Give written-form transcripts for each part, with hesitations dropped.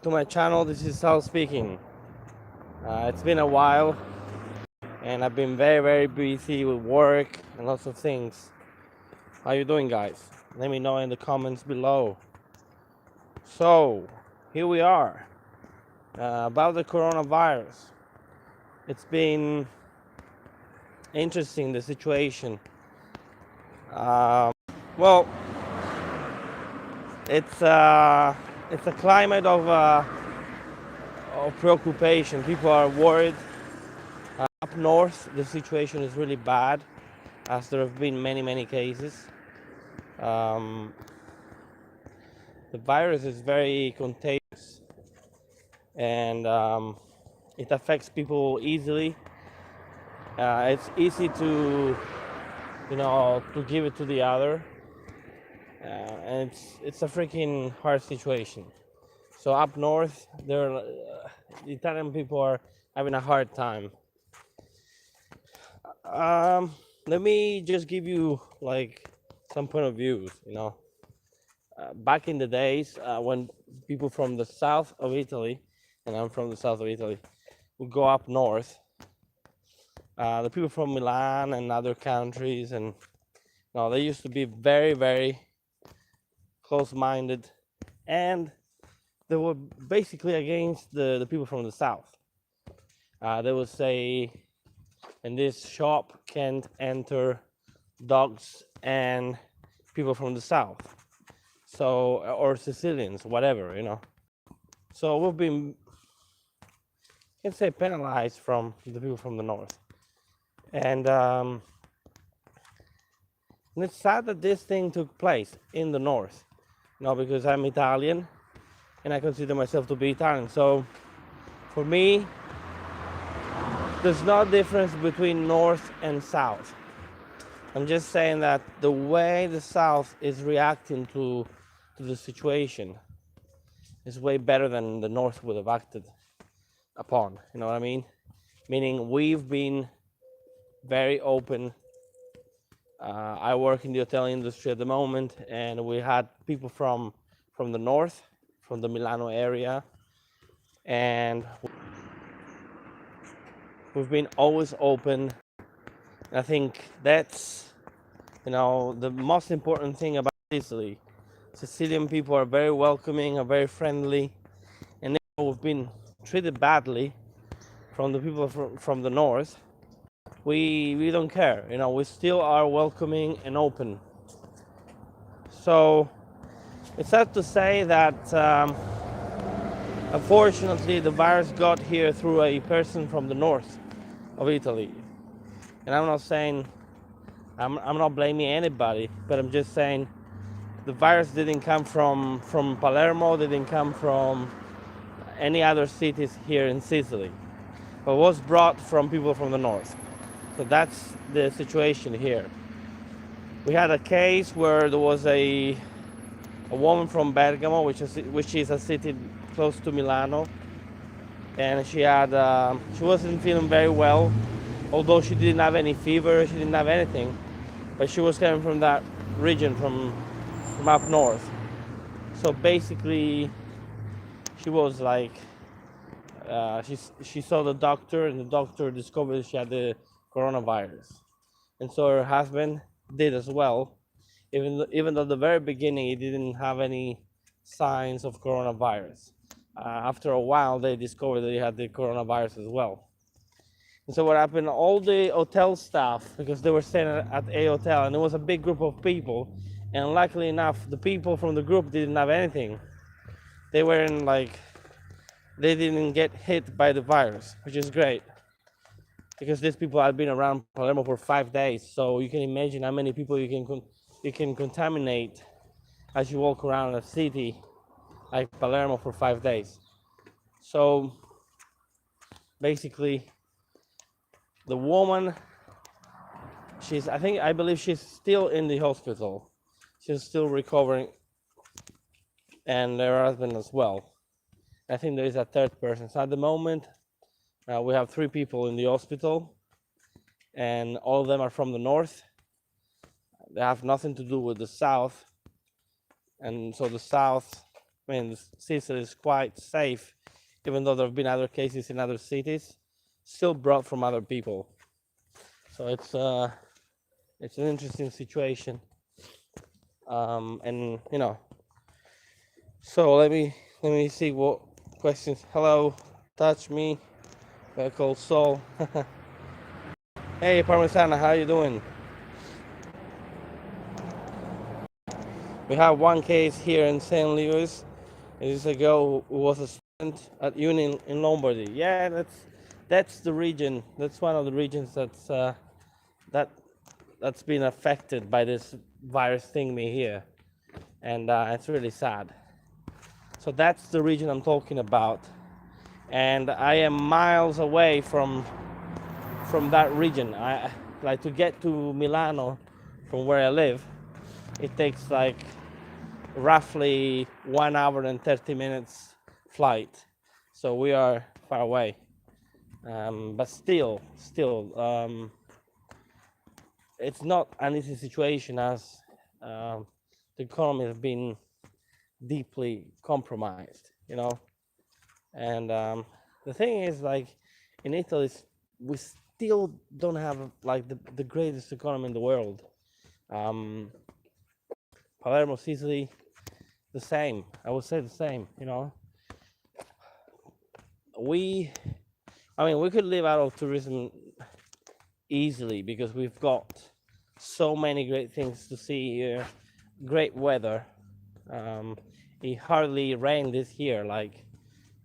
back to my channel. This is Sal speaking. It's been a while and I've been very busy with work and lots of things. How you doing, guys? Let me know in the comments below. So here we are, about the coronavirus. It's been interesting, the situation. Well, it's a climate of preoccupation. People are worried. Up north, the situation is really bad, as there have been many cases. Um, the virus is very contagious, and it affects people easily. It's easy to, to give it to the other, and it's a freaking hard situation. So up north, the Italian people are having a hard time. Let me just give you like some point of views. Back in the days when people from the south of Italy, and I'm from the south of Italy, would go up north. The people from Milan and other countries, and they used to be very close-minded, and they were basically against the people from the south. They would say, in this shop can't enter dogs and people from the south, or Sicilians, whatever. So we've been, can say, penalized from the people from the north, and it's sad that this thing took place in the north. Because I'm Italian and I consider myself to be Italian, so for me there's no difference between north and south. I'm just saying that the way the south is reacting to the situation is way better than the north would have acted upon. You know what I mean? Meaning, we've been very open. I work in the hotel industry at the moment, and we had people from the north, from the Milano area, and we've been always open. And I think that's, the most important thing about Sicily. Sicilian people are very welcoming, are very friendly, and we've been treated badly from the people from the north. We don't care. We still are welcoming and open. So it's sad to say that unfortunately the virus got here through a person from the north of Italy. And I'm not saying, I'm not blaming anybody, but I'm just saying the virus didn't come from Palermo, didn't come from any other cities here in Sicily, but was brought from people from the north. So that's the situation here. We had a case where there was a woman from Bergamo, which is a city close to Milano, and she wasn't feeling very well, although she didn't have any fever, she didn't have anything, but she was coming from that region, from up north. So basically, she was like, she saw the doctor, and the doctor discovered she had the coronavirus, and so her husband did as well, even though at the very beginning he didn't have any signs of coronavirus. After a while, they discovered that he had the coronavirus as well. And so what happened, all the hotel staff, because they were staying at a hotel, and it was a big group of people, and luckily enough, the people from the group didn't have anything. They didn't get hit by the virus, which is great, because these people had been around Palermo for 5 days. So you can imagine how many people you can contaminate as you walk around a city like Palermo for 5 days. So basically, the woman, I believe she's still in the hospital. She's still recovering, and her husband as well. I think there is a third person. So at the moment, we have 3 people in the hospital, and all of them are from the north. They have nothing to do with the south, and so the south I mean, Sicily is quite safe, even though there have been other cases in other cities, still brought from other people. So it's an interesting situation. And so let me see what questions. Hello, touch me, called Soul. Hey, Parmesana, how you doing? We have one case here in St. Louis. It is a girl who was a student at uni in Lombardy. Yeah, that's the region. That's one of the regions that that's been affected by this virus thingy here, and it's really sad. So that's the region I'm talking about, and I am miles away from that region. I like to get to Milano from where I live. It takes like roughly 1 hour and 30 minutes flight, so we are far away. But still, it's not an easy situation as the economy has been deeply compromised, And the thing is, like in Italy, we still don't have like the greatest economy in the world. Um, Palermo, Sicily, the same. I would say the same. We, I mean, we could live out of tourism easily because we've got so many great things to see here, great weather. It hardly rained this year. Like,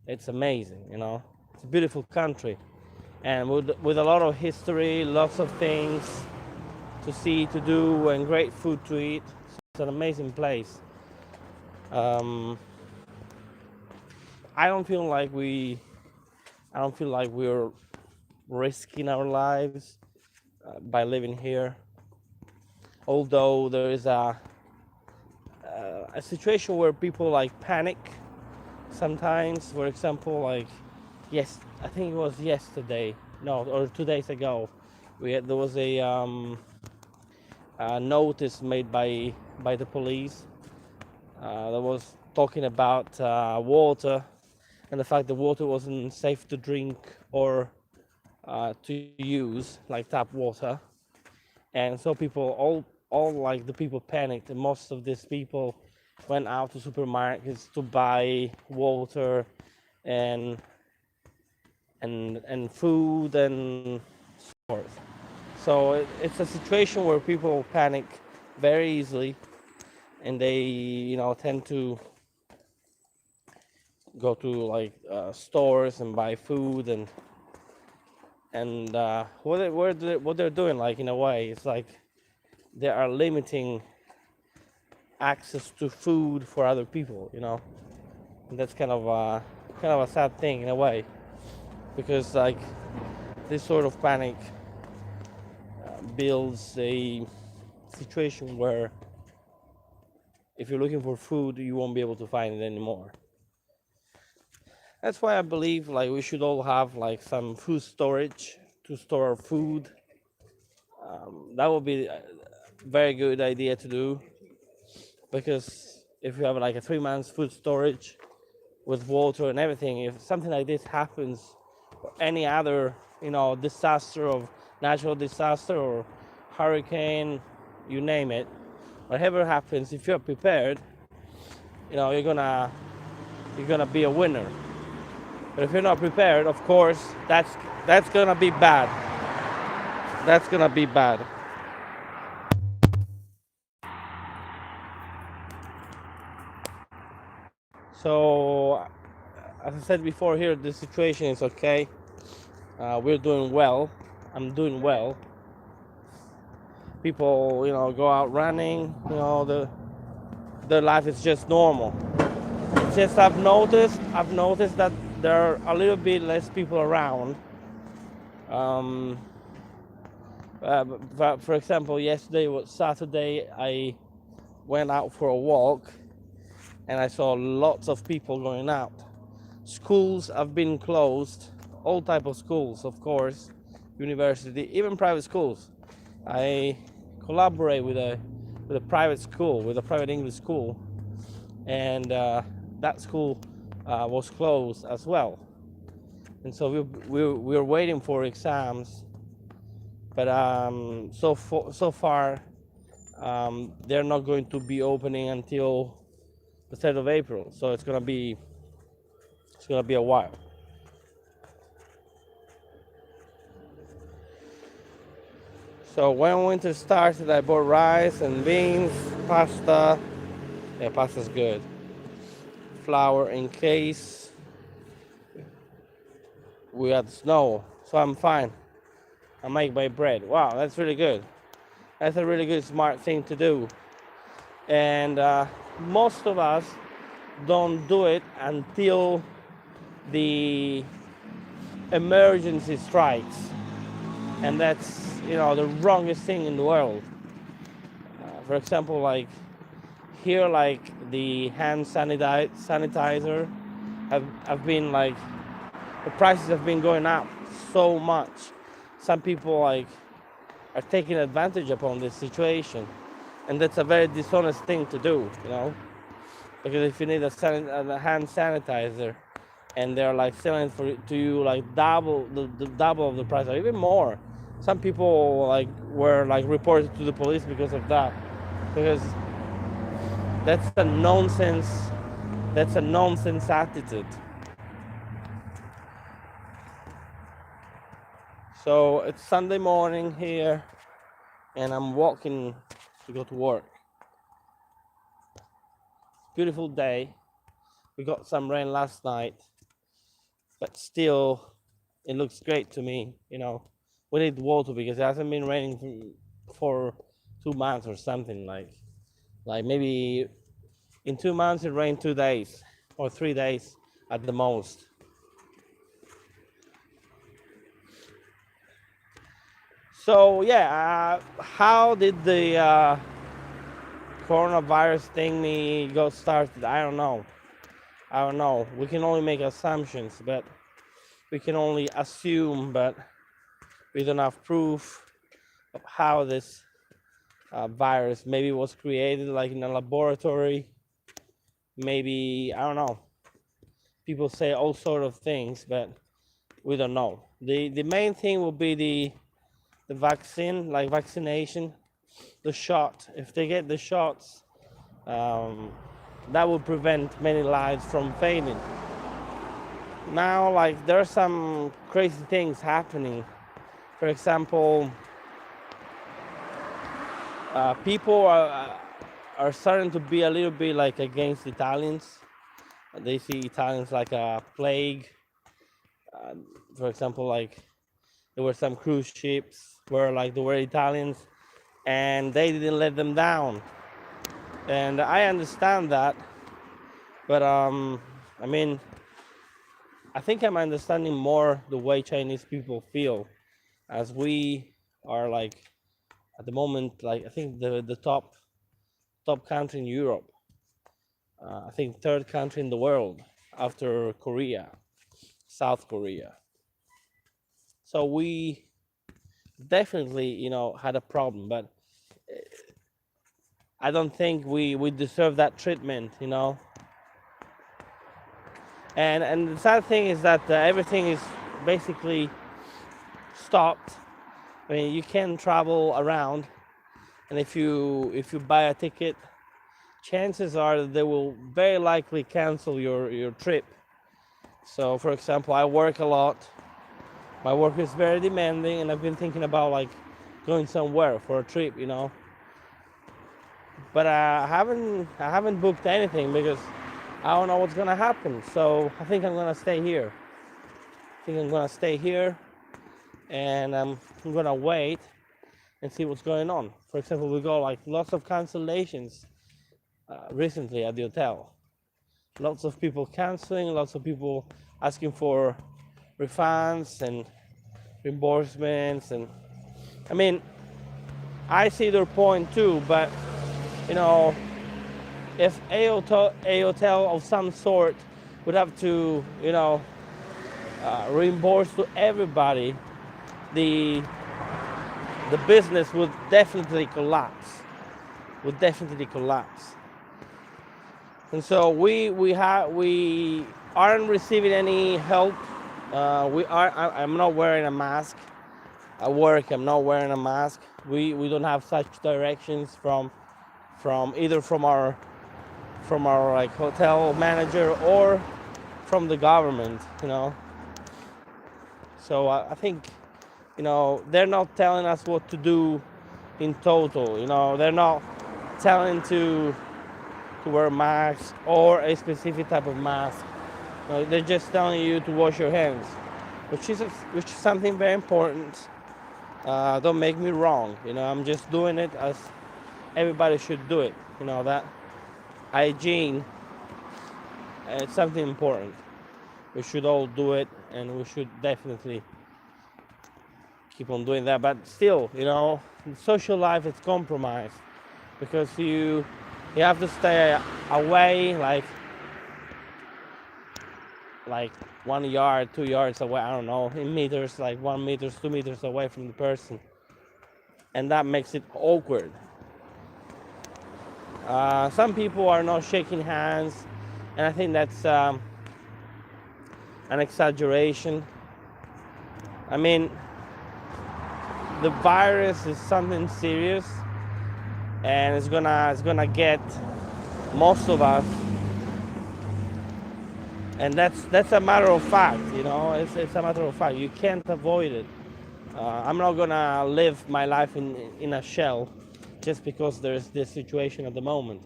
it's amazing. It's a beautiful country, and with a lot of history, lots of things to see, to do, and great food to eat. So it's an amazing place. Um, I don't feel like we're risking our lives by living here. Although there is a situation where people like panic sometimes. For example, like yes, I think it was yesterday, no, or 2 days ago, there was a notice made by the police that was talking about water and the fact that water wasn't safe to drink or to use, like tap water. And so people, all like the people panicked, and most of these people went out to supermarkets to buy water and food and so forth. So it's a situation where people panic very easily, and they tend to go to like stores and buy food and what they're doing, like in a way, it's like they are limiting access to food for other people, and that's kind of a sad thing in a way, because like this sort of panic builds a situation where if you're looking for food, you won't be able to find it anymore. That's why I believe like we should all have like some food storage to store our food. That would be a very good idea to do, because if you have like a 3 months food storage with water and everything, if something like this happens, or any other disaster of natural disaster or hurricane, you name it, whatever happens, if you're prepared, you're gonna be a winner. But if you're not prepared, of course, that's gonna be bad. That's gonna be bad. So, as I said before, here the situation is okay. We're doing well. I'm doing well. People, go out running. Their life is just normal. It's just I've noticed that there are a little bit less people around. For example, yesterday was Saturday. I went out for a walk, and I saw lots of people going out. Schools have been closed, all type of schools, of course, university, even private schools. I collaborate with a private school, with a private English school, and that school was closed as well, and so we were waiting for exams. But so far, they're not going to be opening until the 3rd of April. So it's gonna be a while. So when winter started, I bought rice and beans, pasta. Yeah, pasta's good. Flour in case we had snow, so I'm fine. I make my bread. Wow, that's really good. That's a really good, smart thing to do. And most of us don't do it until the emergency strikes, and that's the wrongest thing in the world. For example, like here, like the hand sanitizer have been like the prices have been going up so much. Some people like are taking advantage upon this situation, and that's a very dishonest thing to do, because if you need a hand sanitizer and they're like selling to you like double the double of the price or even more, some people like were like reported to the police because of that, because that's a nonsense attitude. So it's Sunday morning here and I'm walking to go to work. Beautiful day. We got some rain last night, but still it looks great to me. We need water because it hasn't been raining for 2 months or something. Like maybe in 2 months it rained 2 days or 3 days at the most. So yeah, how did the coronavirus thing got started? I don't know. We can only make assumptions, but we can only assume, but we don't have proof of how this virus maybe was created, like in a laboratory. Maybe, I don't know. People say all sort of things, but we don't know. The main thing will be the vaccine, like vaccination, the shot. If they get the shots, that will prevent many lives from failing. Now, like, there are some crazy things happening. For example, people are starting to be a little bit like against Italians. They see Italians like a plague. For example, like there were some cruise ships where like there were Italians, and they didn't let them down. And I understand that, but I mean, I think I'm understanding more the way Chinese people feel, as we are like at the moment, like I think the top country in Europe. I think third country in the world after Korea, South Korea. So we definitely, had a problem, but I don't think we deserve that treatment. And the sad thing is that everything is basically stopped. I mean, you can travel around, and if you buy a ticket, chances are that they will very likely cancel your trip. So, for example, I work a lot. My work is very demanding, and I've been thinking about like going somewhere for a trip, But I haven't booked anything because I don't know what's gonna happen. So I think I'm gonna stay here. And I'm gonna wait and see what's going on. For example, we got like lots of cancellations recently at the hotel. Lots of people canceling, lots of people asking for refunds and reimbursements, and I mean, I see their point too, but if a hotel of some sort would have to reimburse to everybody, the business would definitely collapse. And so we aren't receiving any help. I'm not wearing a mask at work. I'm not wearing a mask. We don't have such directions from either from our like hotel manager or from the government. So I think they're not telling us what to do in total. They're not telling to wear masks or a specific type of mask. They're just telling you to wash your hands, which is something very important. Don't make me wrong. I'm just doing it as everybody should do it. That hygiene is something important. We should all do it, and we should definitely keep on doing that. But still, social life is compromised because you have to stay away like 1 yard, 2 yards away. I don't know, in meters, like 1 meter, 2 meters away from the person, and that makes it awkward. Some people are not shaking hands, and I think that's an exaggeration. I mean, the virus is something serious, and it's gonna get most of us, and that's a matter of fact. It's a matter of fact. You can't avoid it. I'm not gonna live my life in a shell just because there's this situation at the moment.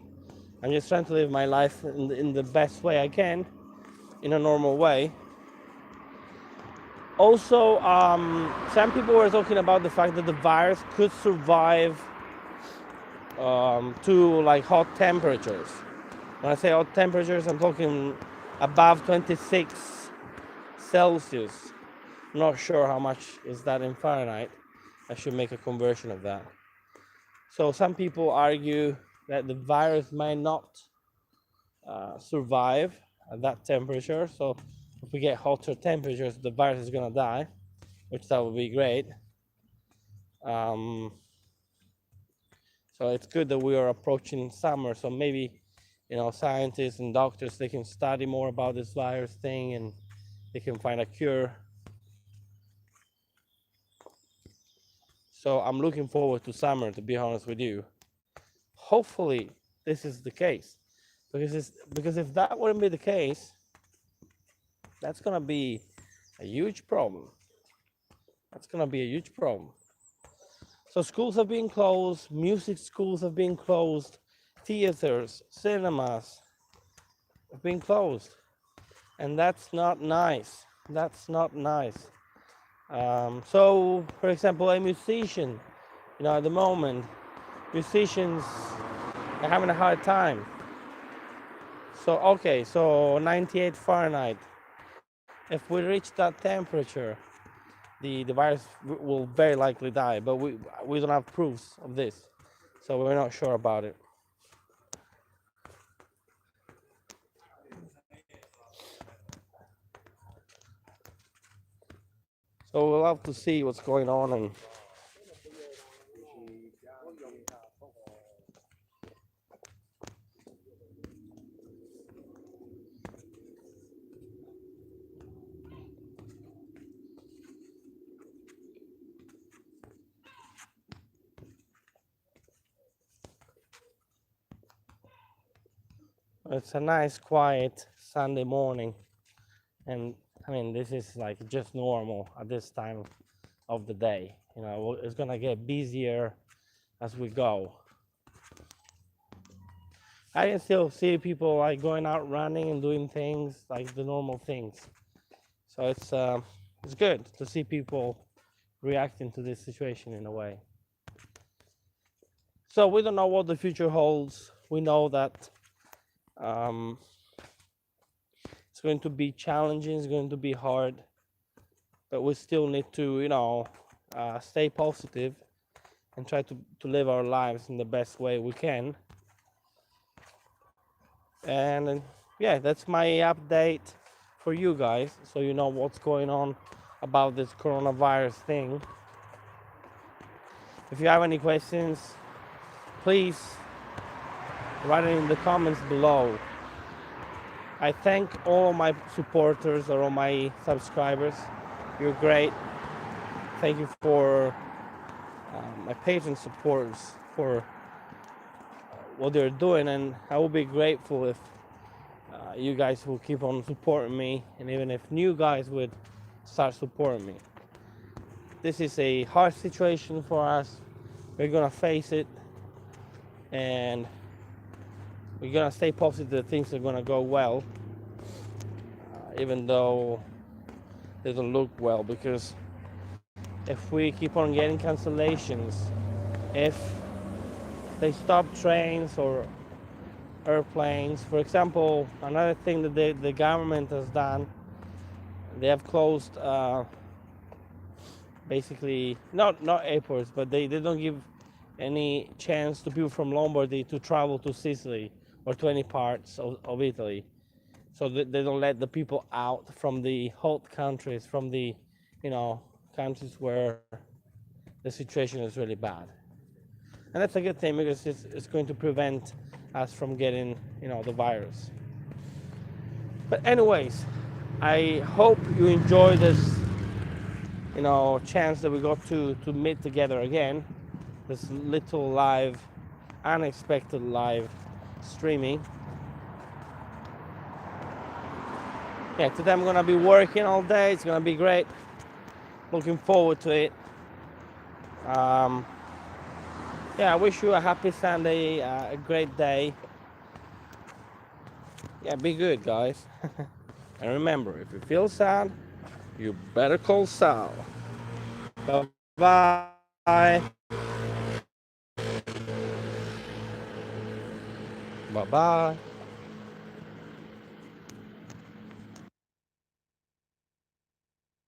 I'm just trying to live my life in the best way I can, in a normal way. Also, some people were talking about the fact that the virus could survive to like hot temperatures. When I say hot temperatures, I'm talking above 26 Celsius. I'm not sure how much is that in Fahrenheit. I should make a conversion of that. So some people argue that the virus might not survive at that temperature. So if we get hotter temperatures, the virus is gonna die, which that would be great. Um, so it's good that we are approaching summer. So maybe, scientists and doctors, they can study more about this virus thing and they can find a cure. So I'm looking forward to summer, to be honest with you. Hopefully this is the case, because if that wouldn't be the case, that's gonna be a huge problem. That's gonna be a huge problem. So schools have been closed, music schools have been closed, theaters, cinemas have been closed, and that's not nice. That's not nice. So, for example, a musician, at the moment, musicians are having a hard time. So, okay, so 98 Fahrenheit. If we reach that temperature, the virus will very likely die, but we don't have proofs of this, so we're not sure about it. So we'll have to see what's going on, and it's a nice quiet Sunday morning, and I mean this is like just normal at this time of the day. It's gonna get busier as we go. I can still see people like going out running and doing things like the normal things. So it's good to see people reacting to this situation in a way. So we don't know what the future holds. We know that it's going to be challenging, it's going to be hard, but we still need to, stay positive and try to live our lives in the best way we can. And yeah, that's my update for you guys, so you know what's going on about this coronavirus thing. If you have any questions, please write it in the comments below. I thank all of my supporters or all my subscribers. You're great. Thank you for my patient supporters for what they're doing, and I will be grateful if you guys will keep on supporting me, and even if new guys would start supporting me. This is a hard situation for us. We're gonna face it, and we're gonna stay positive that things are gonna go well, even though they don't look well. Because if we keep on getting cancellations, if they stop trains or airplanes, for example, another thing that the government has done, they have closed basically not airports, but they don't give any chance to people from Lombardy to travel to Sicily or to any parts of Italy. So they don't let the people out from the hot countries, from the, countries where the situation is really bad. And that's a good thing because it's going to prevent us from getting, the virus. But anyways, I hope you enjoy this, chance that we got to meet together again. This little live, unexpected live streaming. Yeah, today I'm gonna be working all day. It's gonna be great. Looking forward to it. Yeah, I wish you a happy Sunday, a great day. Yeah, be good, guys. And remember, if you feel sad, you better call Sal. Bye bye. Bye bye.